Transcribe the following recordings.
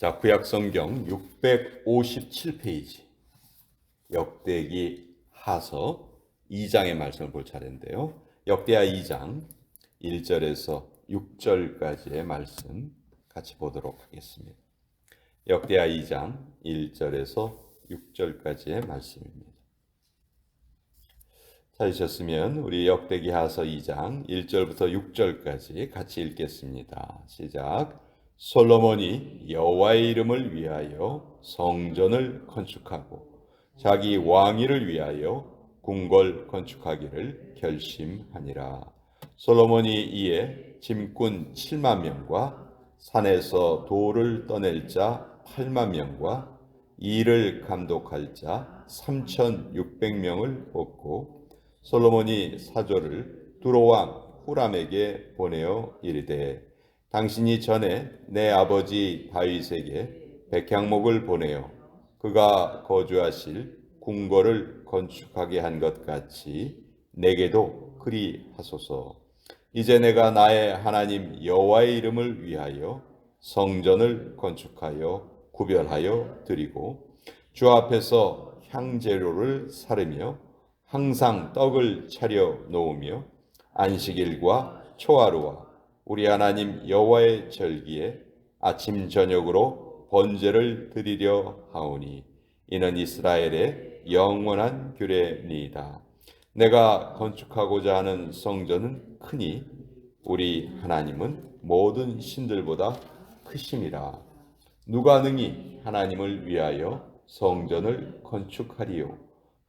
자, 구약 성경 657페이지 역대기 하서 2장의 말씀을 볼 차례인데요. 역대하 2장 1절에서 6절까지의 말씀 같이 보도록 하겠습니다. 역대하 2장 1절에서 6절까지의 말씀입니다. 찾으셨으면 우리 역대기 하서 2장 1절부터 6절까지 같이 읽겠습니다. 시작. 솔로몬이 여호와의 이름을 위하여 성전을 건축하고 자기 왕위를 위하여 궁궐 건축하기를 결심하니라. 솔로몬이 이에 짐꾼 7만 명과 산에서 돌을 떠낼 자 8만 명과 일을 감독할 자 3,600명을 뽑고 솔로몬이 사조를 두로왕 후람에게 보내어 이르되 당신이 전에 내 아버지 다윗에게 백향목을 보내어 그가 거주하실 궁궐을 건축하게 한 것 같이 내게도 그리 하소서. 이제 내가 나의 하나님 여호와의 이름을 위하여 성전을 건축하여 구별하여 드리고 주 앞에서 향재료를 사르며 항상 떡을 차려 놓으며 안식일과 초하루와 우리 하나님 여호와의 절기에 아침 저녁으로 번제를 드리려 하오니 이는 이스라엘의 영원한 규례니이다. 내가 건축하고자 하는 성전은 크니 우리 하나님은 모든 신들보다 크심이라. 누가 능히 하나님을 위하여 성전을 건축하리요.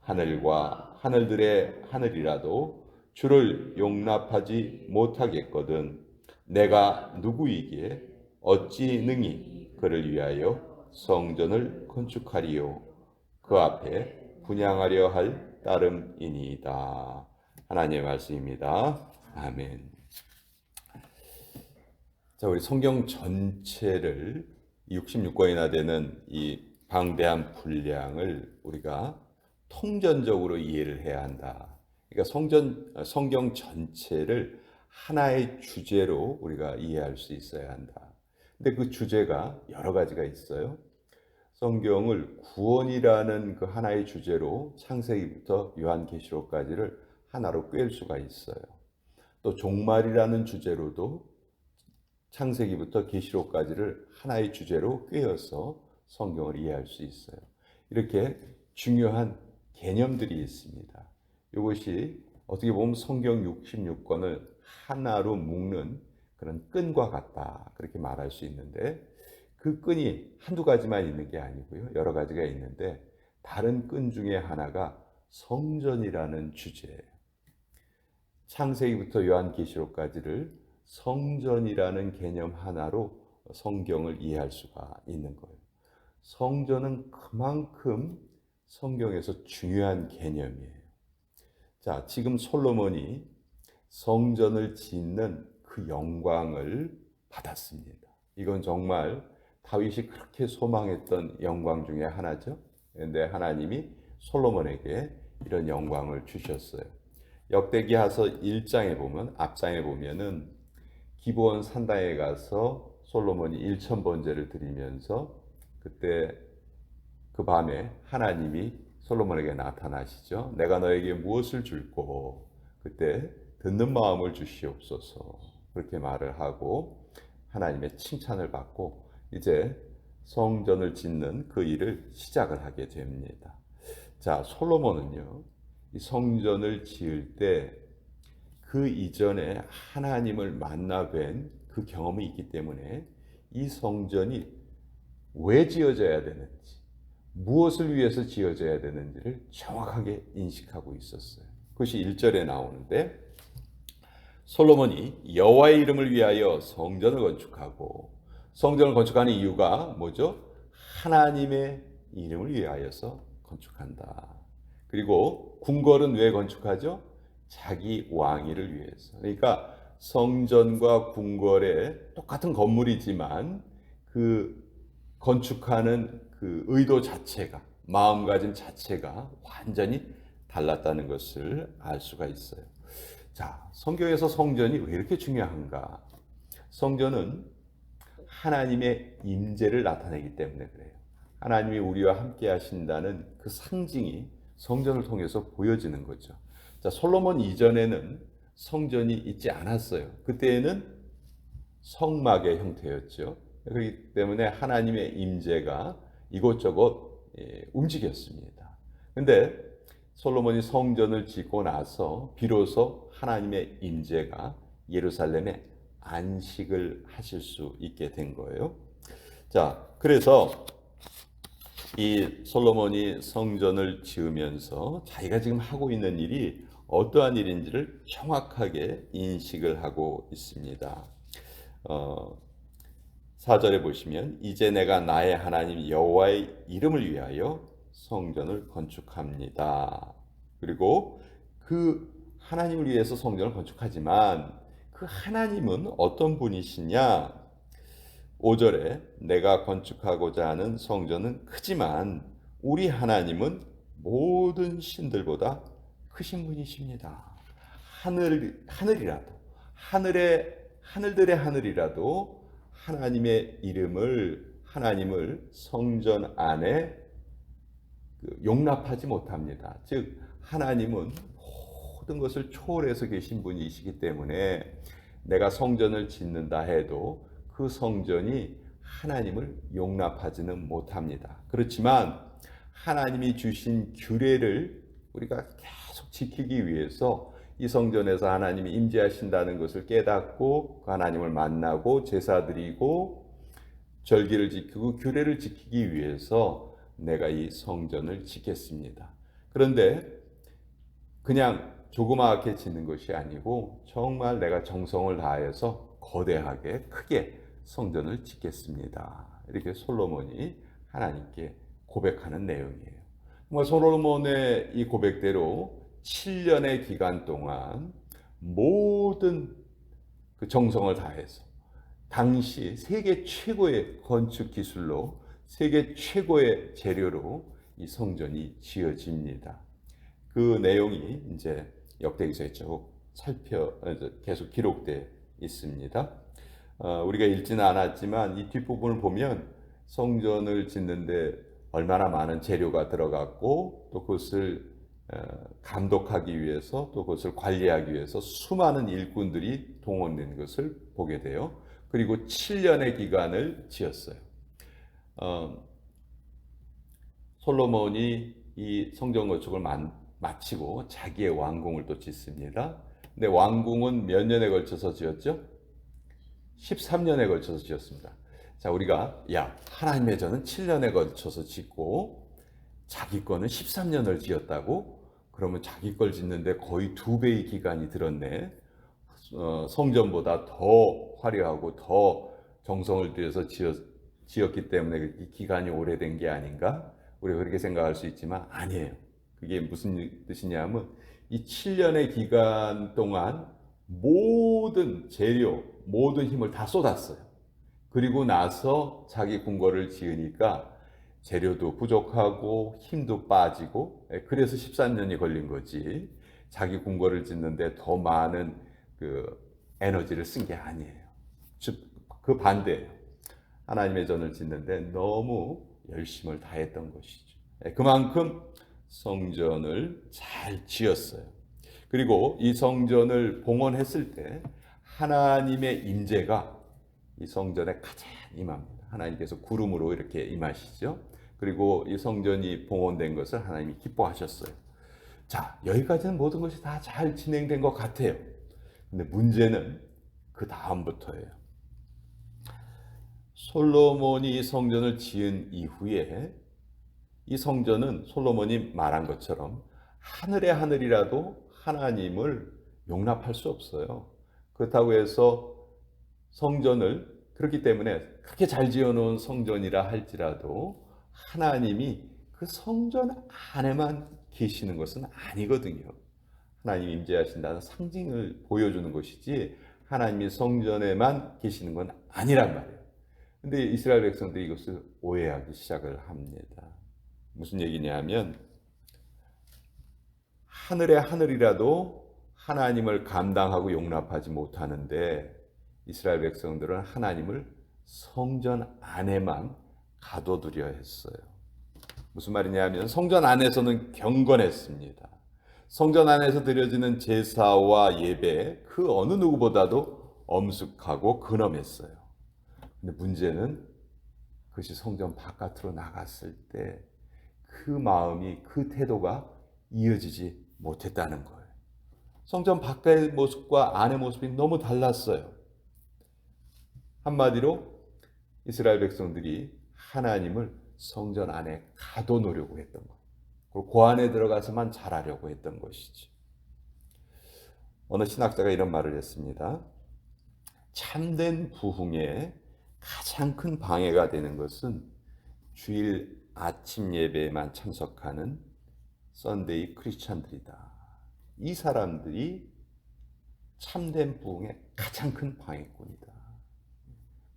하늘과 하늘들의 하늘이라도 주를 용납하지 못하겠거든. 내가 누구이기에 어찌 능히 그를 위하여 성전을 건축하리요. 그 앞에 분향하려 할 따름이니이다. 하나님의 말씀입니다. 아멘. 자, 우리 성경 전체를 66권이나 되는 이 방대한 분량을 우리가 통전적으로 이해를 해야 한다. 그러니까 성경 전체를 하나의 주제로 우리가 이해할 수 있어야 한다. 근데 그 주제가 여러 가지가 있어요. 성경을 구원이라는 그 하나의 주제로 창세기부터 요한계시록까지를 하나로 꿰을 수가 있어요. 또 종말이라는 주제로도 창세기부터 계시록까지를 하나의 주제로 꿰어서 성경을 이해할 수 있어요. 이렇게 중요한 개념들이 있습니다. 이것이 어떻게 보면 성경 66권을 하나로 묶는 그런 끈과 같다, 그렇게 말할 수 있는데 그 끈이 한두 가지만 있는 게 아니고요. 여러 가지가 있는데 다른 끈 중에 하나가 성전이라는 주제예요. 창세기부터 요한계시록까지를 성전이라는 개념 하나로 성경을 이해할 수가 있는 거예요. 성전은 그만큼 성경에서 중요한 개념이에요. 자, 지금 솔로몬이 성전을 짓는 그 영광을 받았습니다. 이건 정말 다윗이 그렇게 소망했던 영광 중에 하나죠. 그런데 하나님이 솔로몬에게 이런 영광을 주셨어요. 역대기하서 1장에 보면, 앞장에 보면은 기브온 산당에 가서 솔로몬이 1,000번제를 드리면서 그때 그 밤에 하나님이 솔로몬에게 나타나시죠. 내가 너에게 무엇을 줄꼬? 그때 듣는 마음을 주시옵소서. 그렇게 말을 하고 하나님의 칭찬을 받고 이제 성전을 짓는 그 일을 시작을 하게 됩니다. 자, 솔로몬은요, 이 성전을 지을 때 그 이전에 하나님을 만나 뵌 그 경험이 있기 때문에 이 성전이 왜 지어져야 되는지, 무엇을 위해서 지어져야 되는지를 정확하게 인식하고 있었어요. 그것이 1절에 나오는데 솔로몬이 여호와의 이름을 위하여 성전을 건축하고, 성전을 건축하는 이유가 뭐죠? 하나님의 이름을 위하여서 건축한다. 그리고 궁궐은 왜 건축하죠? 자기 왕위를 위해서. 그러니까 성전과 궁궐에 똑같은 건물이지만 그 건축하는 그 의도 자체가, 마음가짐 자체가 완전히 달랐다는 것을 알 수가 있어요. 자, 성경에서 성전이 왜 이렇게 중요한가? 성전은 하나님의 임재를 나타내기 때문에 그래요. 하나님이 우리와 함께 하신다는 그 상징이 성전을 통해서 보여지는 거죠. 자, 솔로몬 이전에는 성전이 있지 않았어요. 그때에는 성막의 형태였죠. 그렇기 때문에 하나님의 임재가 이곳저곳 움직였습니다. 근데 솔로몬이 성전을 짓고 나서 비로소 하나님의 임재가 예루살렘에 안식을 하실 수 있게 된 거예요. 자, 그래서 이 솔로몬이 성전을 지으면서 자기가 지금 하고 있는 일이 어떠한 일인지를 정확하게 인식을 하고 있습니다. 4절에 보시면 이제 내가 나의 하나님 여호와의 이름을 위하여 성전을 건축합니다. 그리고 그 하나님을 위해서 성전을 건축하지만 그 하나님은 어떤 분이시냐? 5절에 내가 건축하고자 하는 성전은 크지만 우리 하나님은 모든 신들보다 크신 분이십니다. 하늘이라도 하늘들의 하늘이라도 하나님을 성전 안에 용납하지 못합니다. 즉 하나님은 모든 것을 초월해서 계신 분이시기 때문에 내가 성전을 짓는다 해도 그 성전이 하나님을 용납하지는 못합니다. 그렇지만 하나님이 주신 규례를 우리가 계속 지키기 위해서 이 성전에서 하나님이 임재하신다는 것을 깨닫고 그 하나님을 만나고 제사 드리고 절기를 지키고 규례를 지키기 위해서 내가 이 성전을 짓겠습니다. 그런데 그냥 조그맣게 짓는 것이 아니고 정말 내가 정성을 다해서 거대하게 크게 성전을 짓겠습니다. 이렇게 솔로몬이 하나님께 고백하는 내용이에요. 정말 솔로몬의 이 고백대로 7년의 기간 동안 모든 그 정성을 다해서 당시 세계 최고의 건축 기술로 세계 최고의 재료로 이 성전이 지어집니다. 그 내용이 이제 역대기서에 쭉 계속 기록되어 있습니다. 우리가 읽지는 않았지만 이 뒷부분을 보면 성전을 짓는데 얼마나 많은 재료가 들어갔고 또 그것을 감독하기 위해서 또 그것을 관리하기 위해서 수많은 일꾼들이 동원된 것을 보게 돼요. 그리고 7년의 기간을 지었어요. 솔로몬이 이 성전 건축을 마치고 자기의 왕궁을 또 짓습니다. 근데 왕궁은 몇 년에 걸쳐서 지었죠? 13년에 걸쳐서 지었습니다. 자, 우리가 하나님의 전은 7년에 걸쳐서 짓고 자기 거는 13년을 지었다고? 그러면 자기 걸 짓는데 거의 2배의 기간이 들었네. 성전보다 더 화려하고 더 정성을 들여서 지었기 때문에 기간이 오래된 게 아닌가? 우리가 그렇게 생각할 수 있지만 아니에요. 그게 무슨 뜻이냐면 이 7년의 기간 동안 모든 재료, 모든 힘을 다 쏟았어요. 그리고 나서 자기 궁궐을 지으니까 재료도 부족하고 힘도 빠지고 그래서 13년이 걸린 거지. 자기 궁궐을 짓는데 더 많은 그 에너지를 쓴 게 아니에요. 즉 그 반대예요. 하나님의 전을 짓는데 너무 열심을 다했던 것이죠. 그만큼 성전을 잘 지었어요. 그리고 이 성전을 봉헌했을 때 하나님의 임재가 이 성전에 가장 임합니다. 하나님께서 구름으로 이렇게 임하시죠. 그리고 이 성전이 봉헌된 것을 하나님이 기뻐하셨어요. 자, 여기까지는 모든 것이 다 잘 진행된 것 같아요. 근데 문제는 그 다음부터예요. 솔로몬이 이 성전을 지은 이후에 이 성전은 솔로몬이 말한 것처럼 하늘의 하늘이라도 하나님을 용납할 수 없어요. 그렇다고 해서 성전을 그렇기 때문에 그렇게 잘 지어놓은 성전이라 할지라도 하나님이 그 성전 안에만 계시는 것은 아니거든요. 하나님이 임재하신다는 상징을 보여주는 것이지 하나님이 성전에만 계시는 건 아니란 말이에요. 근데 이스라엘 백성들이 이것을 오해하기 시작을 합니다. 무슨 얘기냐면 하늘의 하늘이라도 하나님을 감당하고 용납하지 못하는데 이스라엘 백성들은 하나님을 성전 안에만 가둬두려 했어요. 무슨 말이냐면 성전 안에서는 경건했습니다. 성전 안에서 드려지는 제사와 예배 그 어느 누구보다도 엄숙하고 근엄했어요. 근데 문제는 그것이 성전 바깥으로 나갔을 때 그 마음이 그 태도가 이어지지 못했다는 거예요. 성전 밖의 모습과 안의 모습이 너무 달랐어요. 한마디로 이스라엘 백성들이 하나님을 성전 안에 가둬놓으려고 했던 거예요. 그리고 그 안에 들어가서만 잘하려고 했던 것이지. 어느 신학자가 이런 말을 했습니다. 참된 부흥에 가장 큰 방해가 되는 것은 주일 아침 예배에만 참석하는 썬데이 크리스찬들이다. 이 사람들이 참된 부흥의 가장 큰 방해꾼이다.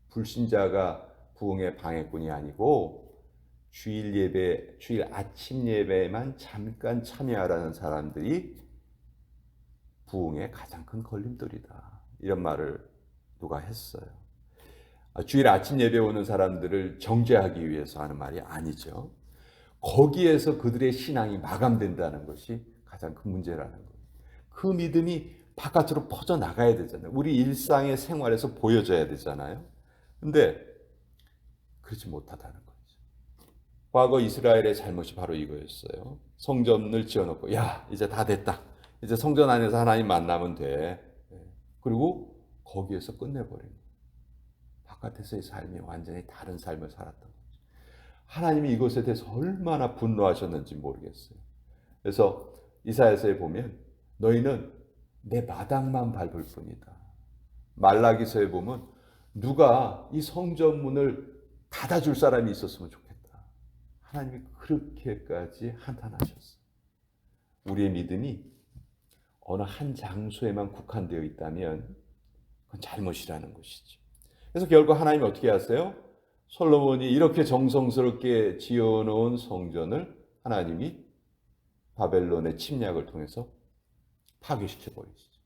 불신자가 부흥의 방해꾼이 아니고 주일 예배, 주일 아침 예배에만 잠깐 참여하라는 사람들이 부흥의 가장 큰 걸림돌이다. 이런 말을 누가 했어요. 주일 아침 예배 오는 사람들을 정죄하기 위해서 하는 말이 아니죠. 거기에서 그들의 신앙이 마감된다는 것이 가장 큰 문제라는 거예요. 그 믿음이 바깥으로 퍼져나가야 되잖아요. 우리 일상의 생활에서 보여져야 되잖아요. 근데 그렇지 못하다는 거죠. 과거 이스라엘의 잘못이 바로 이거였어요. 성전을 지어놓고 야 이제 다 됐다. 이제 성전 안에서 하나님 만나면 돼. 그리고 거기에서 끝내버린 거예요. 바깥에서의 삶이 완전히 다른 삶을 살았던 거죠. 하나님이 이것에 대해서 얼마나 분노하셨는지 모르겠어요. 그래서 이사야서에 보면 너희는 내 마당만 밟을 뿐이다. 말라기서에 보면 누가 이 성전문을 닫아줄 사람이 있었으면 좋겠다. 하나님이 그렇게까지 한탄하셨어요. 우리의 믿음이 어느 한 장소에만 국한되어 있다면 그건 잘못이라는 것이죠. 그래서 결국 하나님이 어떻게 하세요? 솔로몬이 이렇게 정성스럽게 지어놓은 성전을 하나님이 바벨론의 침략을 통해서 파괴시켜 버리시죠.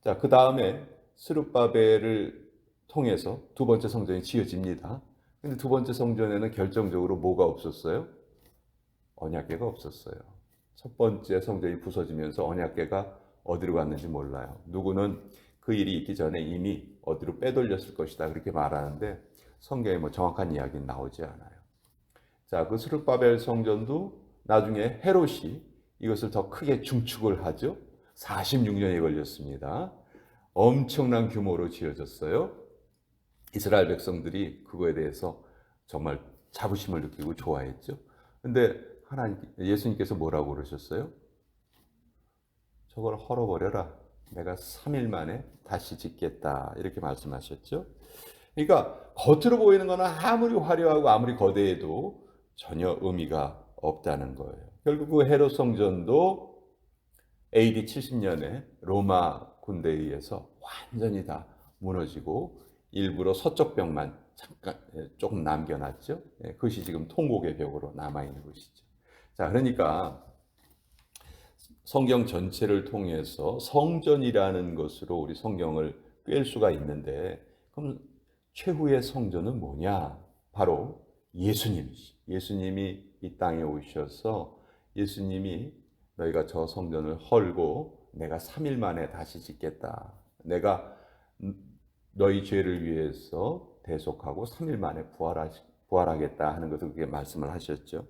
자, 그 다음에 스룹바벨을 통해서 두 번째 성전이 지어집니다. 근데 두 번째 성전에는 결정적으로 뭐가 없었어요? 언약궤가 없었어요. 첫 번째 성전이 부서지면서 언약궤가 어디로 갔는지 몰라요. 누구는 그 일이 있기 전에 이미 어디로 빼돌렸을 것이다 그렇게 말하는데 성경에 뭐 정확한 이야기는 나오지 않아요. 자, 그 스룹바벨 성전도 나중에 헤롯이 이것을 더 크게 중축을 하죠. 46년이 걸렸습니다. 엄청난 규모로 지어졌어요. 이스라엘 백성들이 그거에 대해서 정말 자부심을 느끼고 좋아했죠. 근데 예수님께서 뭐라고 그러셨어요? 저걸 헐어버려라. 내가 3일 만에 다시 짓겠다. 이렇게 말씀하셨죠. 그러니까 겉으로 보이는 것은 아무리 화려하고 아무리 거대해도 전혀 의미가 없다는 거예요. 결국 그 헤롯 성전도 AD 70년에 로마 군대에 의해서 완전히 다 무너지고 일부러 서쪽 벽만 잠깐 조금 남겨놨죠. 그것이 지금 통곡의 벽으로 남아있는 것이죠. 자, 그러니까 성경 전체를 통해서 성전이라는 것으로 우리 성경을 꿰 수가 있는데 그럼 최후의 성전은 뭐냐? 바로 예수님이시. 예수님이 이 땅에 오셔서 예수님이 너희가 저 성전을 헐고 내가 3일 만에 다시 짓겠다. 내가 너희 죄를 위해서 대속하고 3일 만에 부활하겠다 하는 것을 그렇게 말씀을 하셨죠.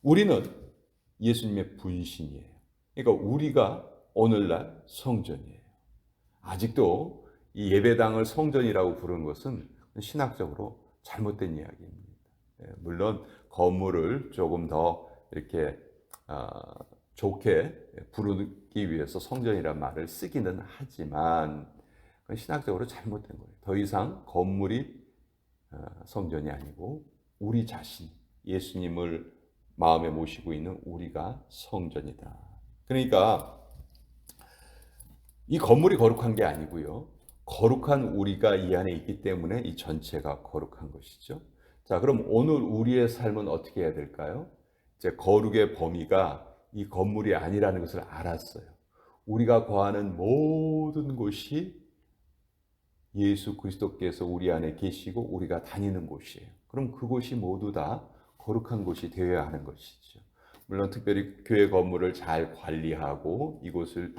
우리는 예수님의 분신이에요. 그러니까 우리가 오늘날 성전이에요. 아직도 이 예배당을 성전이라고 부르는 것은 신학적으로 잘못된 이야기입니다. 물론 건물을 조금 더 이렇게 좋게 부르기 위해서 성전이라는 말을 쓰기는 하지만 그건 신학적으로 잘못된 거예요. 더 이상 건물이 성전이 아니고 우리 자신, 예수님을 마음에 모시고 있는 우리가 성전이다. 그러니까 이 건물이 거룩한 게 아니고요. 거룩한 우리가 이 안에 있기 때문에 이 전체가 거룩한 것이죠. 자, 그럼 오늘 우리의 삶은 어떻게 해야 될까요? 이제 거룩의 범위가 이 건물이 아니라는 것을 알았어요. 우리가 거하는 모든 곳이 예수 그리스도께서 우리 안에 계시고 우리가 다니는 곳이에요. 그럼 그곳이 모두 다 거룩한 곳이 되어야 하는 것이죠. 물론 특별히 교회 건물을 잘 관리하고 이곳을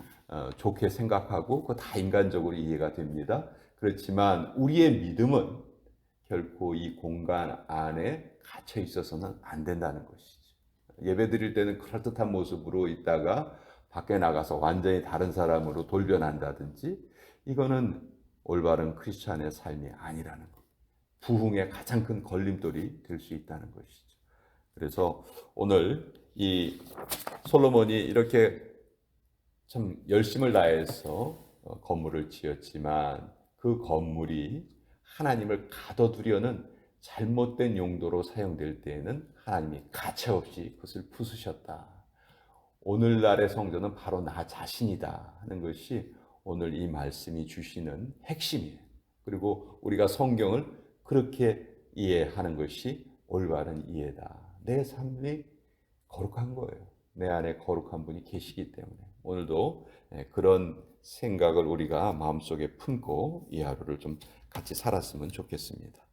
좋게 생각하고 그거 다 인간적으로 이해가 됩니다. 그렇지만 우리의 믿음은 결코 이 공간 안에 갇혀 있어서는 안 된다는 것이죠. 예배 드릴 때는 그럴듯한 모습으로 있다가 밖에 나가서 완전히 다른 사람으로 돌변한다든지 이거는 올바른 크리스찬의 삶이 아니라는 것. 부흥의 가장 큰 걸림돌이 될 수 있다는 것이죠. 그래서 오늘 이 솔로몬이 이렇게 참 열심을 다해서 건물을 지었지만 그 건물이 하나님을 가둬두려는 잘못된 용도로 사용될 때에는 하나님이 가차없이 그것을 부수셨다. 오늘날의 성전은 바로 나 자신이다 하는 것이 오늘 이 말씀이 주시는 핵심이에요. 그리고 우리가 성경을 그렇게 이해하는 것이 올바른 이해다. 내 삶이 거룩한 거예요. 내 안에 거룩한 분이 계시기 때문에 오늘도 그런 생각을 우리가 마음속에 품고 이 하루를 좀 같이 살았으면 좋겠습니다.